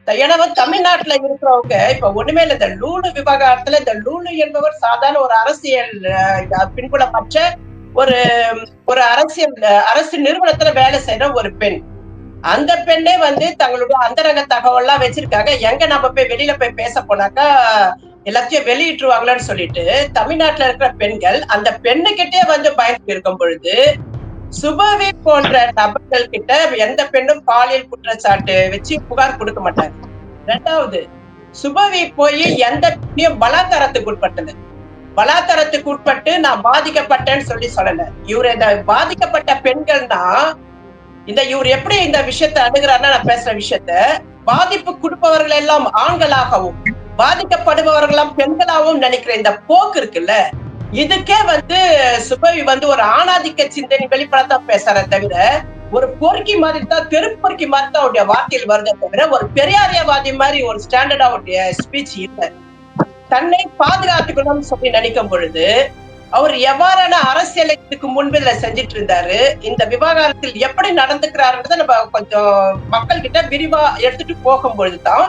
எனவே தமிழ்நாட்டுல இருக்கிறவங்க இப்ப ஒண்ணுமே இல்ல. இந்த லூலு விவகாரத்துல இந்த லூலு என்பவர் சாதாரண ஒரு அரசியல் பின்புலமற்ற ஒரு ஒரு அரசியல் அரசு நிறுவனத்துல வேலை செய்யற ஒரு பெண். அந்த பெண்ணே வந்து தங்களுடைய அந்தரங்க தகவல்லாம் வச்சிருக்காங்க. எங்க நம்ம போய் வெளியில போய் பேச போனாக்கா எல்லாத்தையும் வெளியிட்டுருவாங்களான்னு சொல்லிட்டு தமிழ்நாட்டுல இருக்கிற பெண்கள் அந்த பெண்ணுகிட்டே வந்து பயந்து இருக்கும் பொழுது சுபவி போன்ற நபர்கள் கிட்ட எந்த பெண்ணும் பாலியல் குற்றச்சாட்டு வச்சு புகார் கொடுக்க மாட்டாங்க. ரெண்டாவது, சுபவி போய் எந்த பெண்ணையும் பலாத்காரத்துக்கு உட்பட்டது. பலாத்காரத்துக்கு உட்பட்டு நான் பாதிக்கப்பட்டேன்னு சொல்லல. இவரு இந்த பாதிக்கப்பட்ட பெண்கள்னா இவர் எப்படி இந்த விஷயத்தை அணுகிறாருன்னா நான் பேசுற விஷயத்த பாதிப்பு கொடுப்பவர்கள் எல்லாம் ஆண்களாகவும் பாதிக்கப்படுபவர்களாம் பெண்களாகவும் நினைக்கிற இந்த போக்கு இருக்குல்ல, இதுக்கே வந்து சுபவி வந்து ஒரு ஆணாதிக்க சிந்தனை வெளிப்படத்தான் பேசுற தவிர ஒரு பொறுக்கி மாதிரி தான் தெருப்பொறுக்கி மாதிரி தான் அவருடைய வார்த்தையில் வருதே தவிர ஒரு பெரியாரியவாதி மாதிரி ஒரு ஸ்டாண்டர்டா அவருடைய ஸ்பீச் இல்லை. தன்னை பாதுகாத்துக்கணும்னு சொல்லி நினைக்கும் பொழுது அவர் எவ்வாறான அரசியலை இதுக்கு முன்பு இதுல செஞ்சிட்டு இருந்தாரு, இந்த விவகாரத்தில் எப்படி நடந்துக்கிறாருன்றத நம்ம கொஞ்சம் மக்கள் கிட்ட விரிவா எடுத்துட்டு போகும் பொழுதுதான்